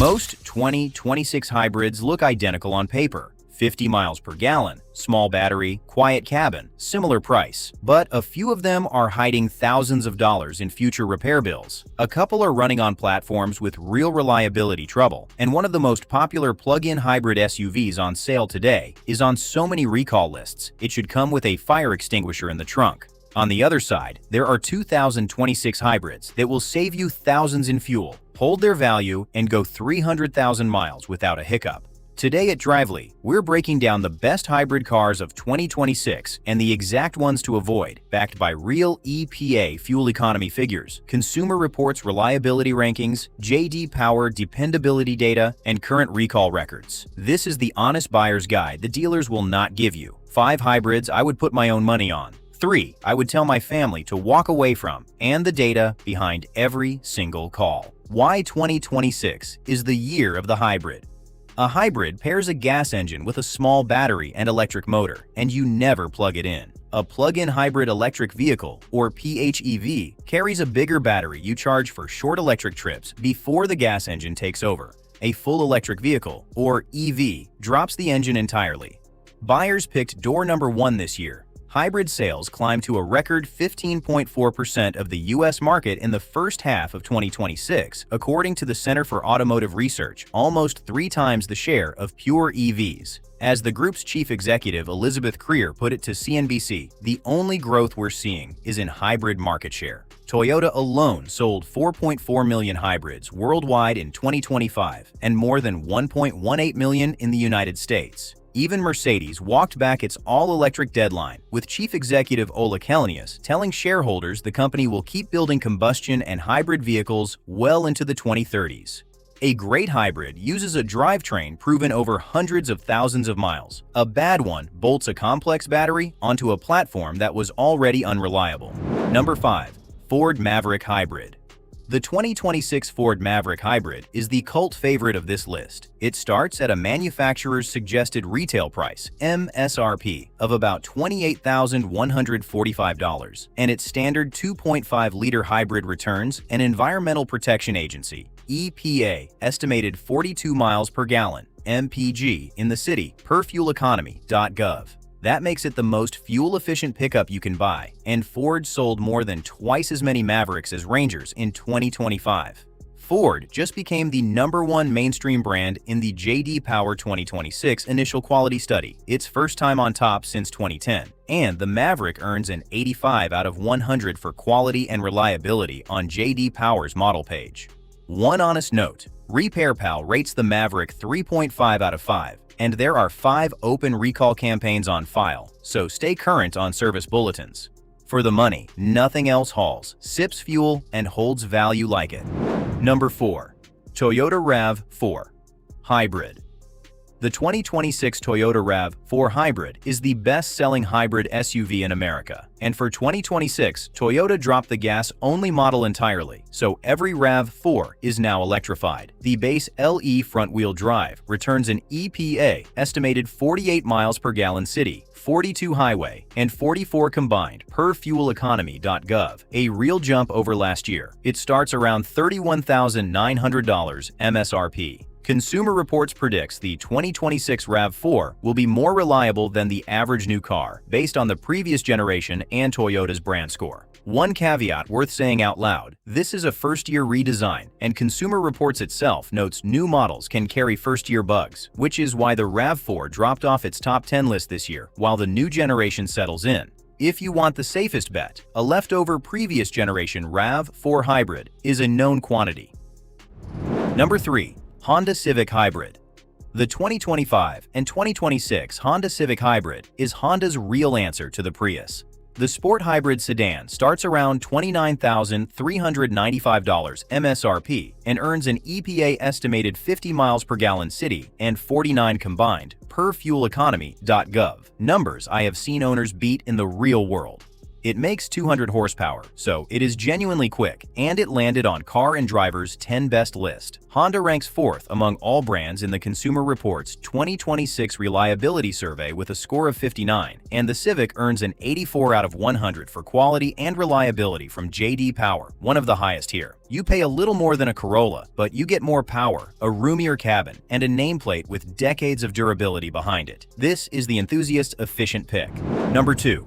Most 2026 hybrids look identical on paper. 50 miles per gallon, small battery, quiet cabin, similar price. But a few of them are hiding thousands of dollars in future repair bills. A couple are running on platforms with real reliability trouble, and one of the most popular plug-in hybrid SUVs on sale today is on so many recall lists, it should come with a fire extinguisher in the trunk. On the other side, there are 2026 hybrids that will save you thousands in fuel, hold their value, and go 300,000 miles without a hiccup. Today at Drivvly, we're breaking down the best hybrid cars of 2026 and the exact ones to avoid, backed by real EPA fuel economy figures, Consumer Reports reliability rankings, J.D. Power dependability data, and current recall records. This is the honest buyer's guide the dealers will not give you. 5 hybrids I would put my own money on. 3 I would tell my family to walk away from, and the data behind every single call. Why 2026 is the year of the hybrid. A hybrid pairs a gas engine with a small battery and electric motor, and you never plug it in. A plug-in hybrid electric vehicle, or PHEV, carries a bigger battery you charge for short electric trips before the gas engine takes over. A full electric vehicle, or EV, drops the engine entirely. Buyers picked door number 1 this year. Hybrid sales climbed to a record 15.4% of the U.S. market in the first half of 2026, according to the Center for Automotive Research, almost 3 times the share of pure EVs. As the group's chief executive Elizabeth Creer put it to CNBC, the only growth we're seeing is in hybrid market share. Toyota alone sold 4.4 million hybrids worldwide in 2025 and more than 1.18 million in the United States. Even Mercedes walked back its all-electric deadline, with Chief Executive Ola Källenius telling shareholders the company will keep building combustion and hybrid vehicles well into the 2030s. A great hybrid uses a drivetrain proven over hundreds of thousands of miles. A bad one bolts a complex battery onto a platform that was already unreliable. Number 5. Ford Maverick Hybrid. The 2026 Ford Maverick Hybrid is the cult favorite of this list. It starts at a manufacturer's suggested retail price, MSRP, of about $28,145, and its standard 2.5-liter hybrid returns an Environmental Protection Agency, EPA, estimated 42 miles per gallon, MPG, in the city per fueleconomy.gov. That makes it the most fuel-efficient pickup you can buy, and Ford sold more than twice as many Mavericks as Rangers in 2025. Ford just became the #1 mainstream brand in the J.D. Power 2026 Initial Quality Study, its first time on top since 2010, and the Maverick earns an 85 out of 100 for quality and reliability on J.D. Power's model page. One honest note, RepairPal rates the Maverick 3.5 out of 5. And there are 5 open recall campaigns on file, so stay current on service bulletins. For the money, nothing else hauls, sips fuel, and holds value like it. Number 4. Toyota RAV4 Hybrid. The 2026 Toyota RAV4 Hybrid is the best-selling hybrid SUV in America, and for 2026, Toyota dropped the gas-only model entirely, so every RAV4 is now electrified. The base LE front-wheel drive returns an EPA estimated 48 miles per gallon city, 42 highway, and 44 combined per fueleconomy.gov, a real jump over last year. It starts around $31,900 MSRP. Consumer Reports predicts the 2026 RAV4 will be more reliable than the average new car, based on the previous generation and Toyota's brand score. One caveat worth saying out loud, this is a first-year redesign, and Consumer Reports itself notes new models can carry first-year bugs, which is why the RAV4 dropped off its top 10 list this year, while the new generation settles in. If you want the safest bet, a leftover previous generation RAV4 Hybrid is a known quantity. Number 3. Honda Civic Hybrid. The 2025 and 2026 Honda Civic Hybrid is Honda's real answer to the Prius. The sport hybrid sedan starts around $29,395 MSRP and earns an EPA estimated 50 miles per gallon city and 49 combined per fueleconomy.gov, numbers I have seen owners beat in the real world. It makes 200 horsepower, so it is genuinely quick, and it landed on Car and Driver's 10 Best list. Honda ranks 4th among all brands in the Consumer Reports 2026 Reliability Survey with a score of 59, and the Civic earns an 84 out of 100 for quality and reliability from J.D. Power, one of the highest here. You pay a little more than a Corolla, but you get more power, a roomier cabin, and a nameplate with decades of durability behind it. This is the enthusiast efficient pick. Number 2.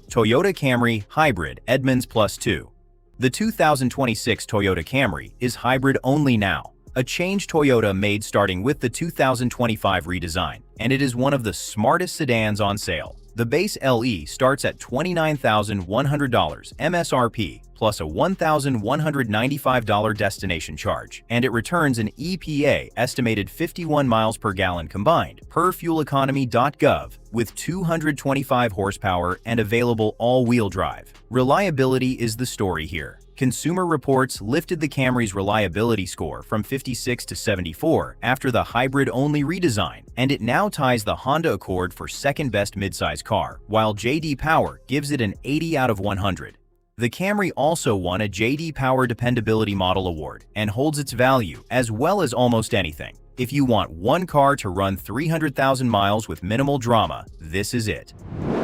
Toyota Camry Hybrid Edmunds Plus 2. The 2026 Toyota Camry is hybrid only now, a change Toyota made starting with the 2025 redesign, and it is one of the smartest sedans on sale. The base LE starts at $29,100 MSRP plus a $1,195 destination charge, and it returns an EPA estimated 51 miles per gallon combined per fueleconomy.gov with 225 horsepower and available all-wheel drive. Reliability is the story here. Consumer Reports lifted the Camry's reliability score from 56 to 74 after the hybrid-only redesign, and it now ties the Honda Accord for second-best midsize car, while J.D. Power gives it an 80 out of 100. The Camry also won a J.D. Power Dependability Model Award and holds its value as well as almost anything. If you want one car to run 300,000 miles with minimal drama, this is it.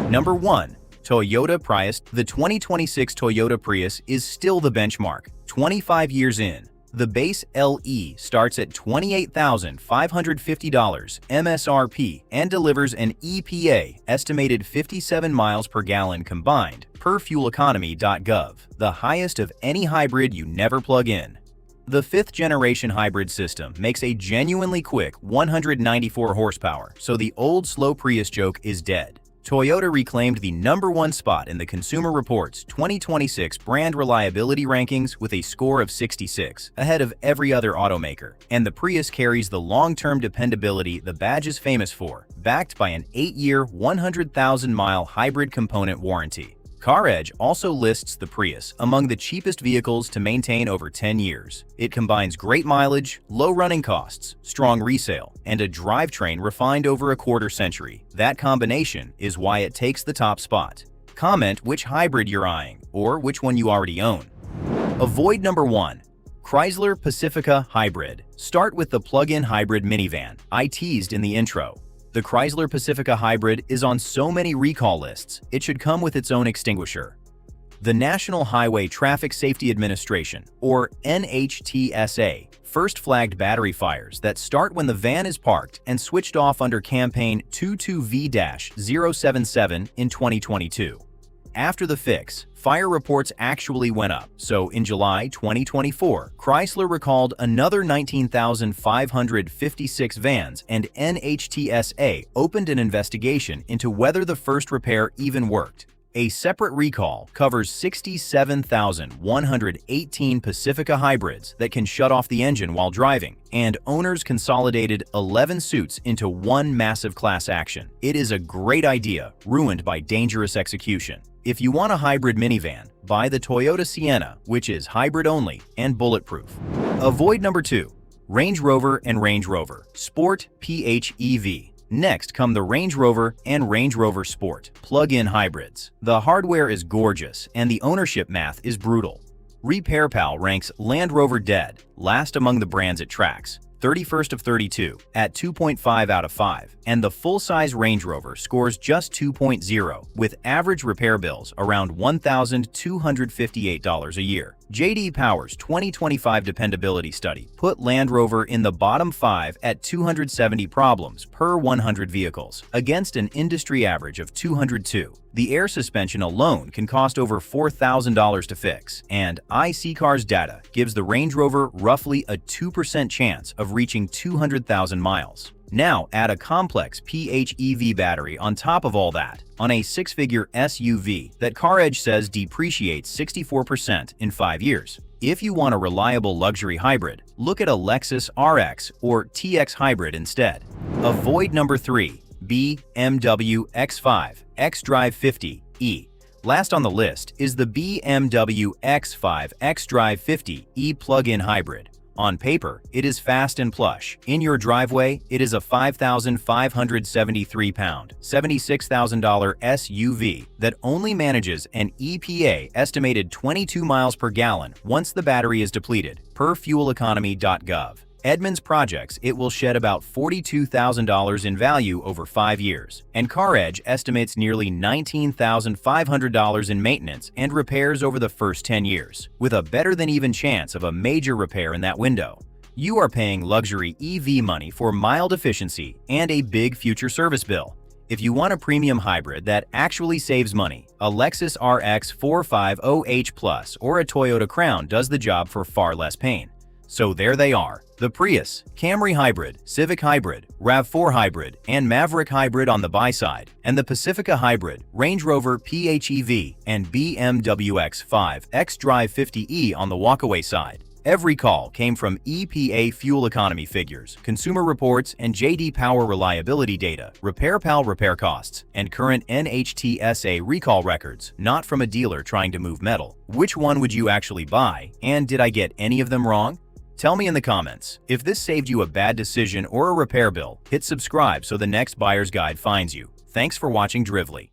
Number 1. Toyota Prius. The 2026 Toyota Prius is still the benchmark. 25 years in, the base LE starts at $28,550 MSRP and delivers an EPA estimated 57 miles per gallon combined per fueleconomy.gov, the highest of any hybrid you never plug in. The 5th-generation hybrid system makes a genuinely quick 194 horsepower, so the old slow Prius joke is dead. Toyota reclaimed the #1 spot in the Consumer Reports 2026 brand reliability rankings with a score of 66, ahead of every other automaker, and the Prius carries the long-term dependability the badge is famous for, backed by an 8-year, 100,000-mile hybrid component warranty. CarEdge also lists the Prius among the cheapest vehicles to maintain over 10 years. It combines great mileage, low running costs, strong resale, and a drivetrain refined over a quarter-century. That combination is why it takes the top spot. Comment which hybrid you're eyeing, or which one you already own. Avoid number 1. Chrysler Pacifica Hybrid. Start with the plug-in hybrid minivan I teased in the intro. The Chrysler Pacifica Hybrid is on so many recall lists, it should come with its own extinguisher. The National Highway Traffic Safety Administration, or NHTSA, first flagged battery fires that start when the van is parked and switched off under campaign 22V-077 in 2022. After the fix, fire reports actually went up, so in July 2024, Chrysler recalled another 19,556 vans, and NHTSA opened an investigation into whether the first repair even worked. A separate recall covers 67,118 Pacifica hybrids that can shut off the engine while driving, and owners consolidated 11 suits into one massive class action. It is a great idea, ruined by dangerous execution. If you want a hybrid minivan, buy the Toyota Sienna, which is hybrid only and bulletproof. Avoid number 2. Range Rover and Range Rover Sport PHEV. Next come the Range Rover and Range Rover Sport plug-in hybrids. The hardware is gorgeous and the ownership math is brutal. RepairPal ranks Land Rover dead, last among the brands it tracks, 31st of 32 at 2.5 out of 5, and the full-size Range Rover scores just 2.0 with average repair bills around $1,258 a year. J.D. Power's 2025 dependability study put Land Rover in the bottom 5 at 270 problems per 100 vehicles, against an industry average of 202. The air suspension alone can cost over $4,000 to fix, and iSeeCars data gives the Range Rover roughly a 2% chance of reaching 200,000 miles. Now add a complex PHEV battery on top of all that, on a 6-figure SUV that CarEdge says depreciates 64% in 5 years. If you want a reliable luxury hybrid, look at a Lexus RX or TX Hybrid instead. Avoid number 3. BMW X5 xDrive 50e. Last on the list is the BMW X5 xDrive 50e plug-in hybrid. On paper, it is fast and plush. In your driveway, it is a 5,573-pound, $76,000 SUV that only manages an EPA estimated 22 miles per gallon once the battery is depleted, per fueleconomy.gov. Edmunds projects it will shed about $42,000 in value over 5 years, and CarEdge estimates nearly $19,500 in maintenance and repairs over the first 10 years, with a better-than-even chance of a major repair in that window. You are paying luxury EV money for mild efficiency and a big future service bill. If you want a premium hybrid that actually saves money, a Lexus RX 450h Plus or a Toyota Crown does the job for far less pain. So there they are, the Prius, Camry Hybrid, Civic Hybrid, RAV4 Hybrid, and Maverick Hybrid on the buy side, and the Pacifica Hybrid, Range Rover PHEV, and BMW X5 xDrive 50e on the walkaway side. Every call came from EPA fuel economy figures, consumer reports, and JD Power reliability data, RepairPal repair costs, and current NHTSA recall records, not from a dealer trying to move metal. Which one would you actually buy, and did I get any of them wrong? Tell me in the comments. If this saved you a bad decision or a repair bill, hit subscribe so the next buyer's guide finds you. Thanks for watching Drivvly.